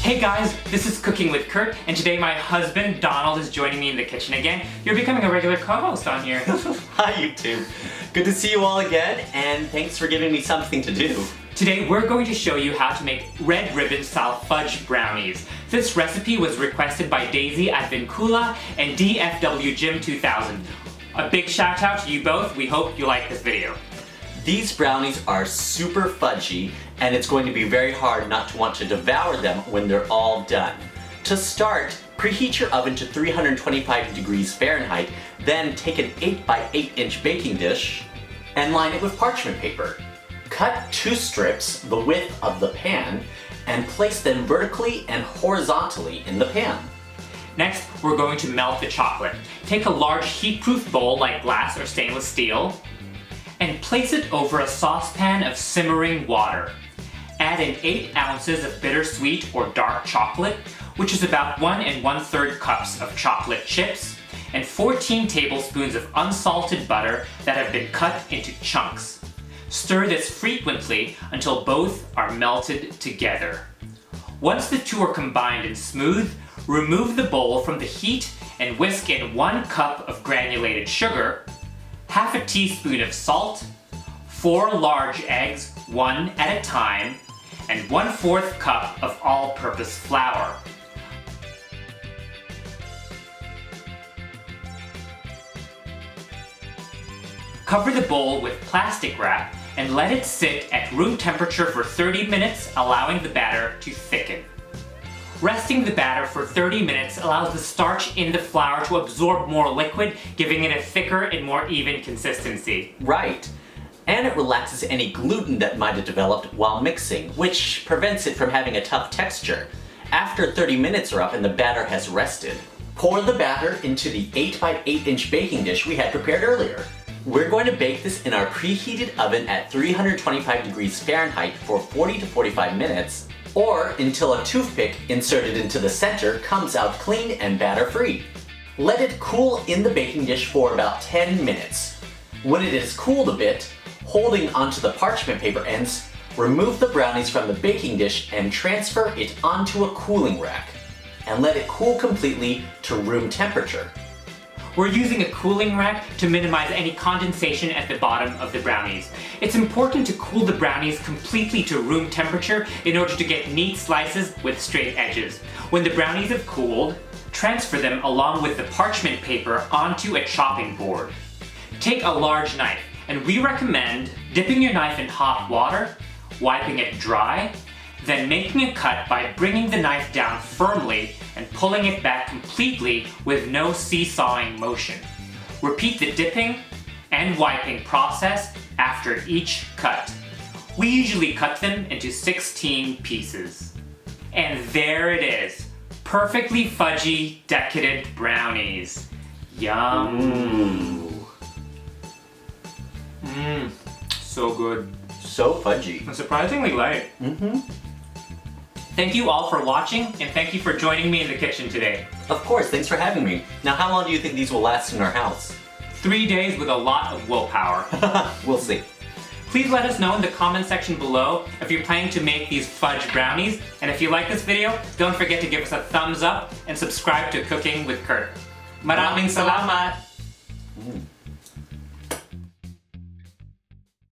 Hey guys, this is Cooking with Kurt, and today my husband, Donald, is joining me in the kitchen again. You're becoming a regular co-host on here. Hi YouTube. Good to see you all again, and thanks for giving me something to do. Today we're going to show you how to make Red Ribbon style fudge brownies. This recipe was requested by Daisy at Vincula and DFW Gym 2000. A big shout out to you both. We hope you like this video. These brownies are super fudgy, and it's going to be very hard not to want to devour them when they're all done. To start, preheat your oven to 325 degrees Fahrenheit, then take an 8 by 8 inch baking dish and line it with parchment paper. Cut 2 strips the width of the pan and place them vertically and horizontally in the pan. Next, we're going to melt the chocolate. Take a large heat-proof bowl like glass or stainless steel and place it over a saucepan of simmering water. Add in 8 ounces of bittersweet or dark chocolate, which is about 1 1/3 cups of chocolate chips, and 14 tablespoons of unsalted butter that have been cut into chunks. Stir this frequently until both are melted together. Once the two are combined and smooth, remove the bowl from the heat and whisk in 1 cup of granulated sugar, half a teaspoon of salt, 4 large eggs, one at a time, and 1/4 cup of all-purpose flour. Cover the bowl with plastic wrap and let it sit at room temperature for 30 minutes, allowing the batter to thicken. Resting the batter for 30 minutes allows the starch in the flour to absorb more liquid, giving it a thicker and more even consistency. Right. And it relaxes any gluten that might have developed while mixing, which prevents it from having a tough texture. After 30 minutes are up and the batter has rested, pour the batter into the 8 by 8 inch baking dish we had prepared earlier. We're going to bake this in our preheated oven at 325 degrees Fahrenheit for 40 to 45 minutes, or until a toothpick inserted into the center comes out clean and batter-free. Let it cool in the baking dish for about 10 minutes. When it has cooled a bit, holding onto the parchment paper ends, remove the brownies from the baking dish and transfer it onto a cooling rack, and let it cool completely to room temperature. We're using a cooling rack to minimize any condensation at the bottom of the brownies. It's important to cool the brownies completely to room temperature in order to get neat slices with straight edges. When the brownies have cooled, transfer them along with the parchment paper onto a chopping board. Take a large knife, and we recommend dipping your knife in hot water, wiping it dry, then making a cut by bringing the knife down firmly and pulling it back completely with no seesawing motion. Repeat the dipping and wiping process after each cut. We usually cut them into 16 pieces. And there it is, perfectly fudgy, decadent brownies. Yum. So good. So fudgy. And surprisingly light. Thank you all for watching, and thank you for joining me in the kitchen today. Of course, thanks for having me. Now, how long do you think these will last in our house? 3 days with a lot of willpower. We'll see. Please let us know in the comment section below if you're planning to make these fudge brownies, and if you like this video, don't forget to give us a thumbs up and subscribe to Cooking with Kurt. Maraming salamat!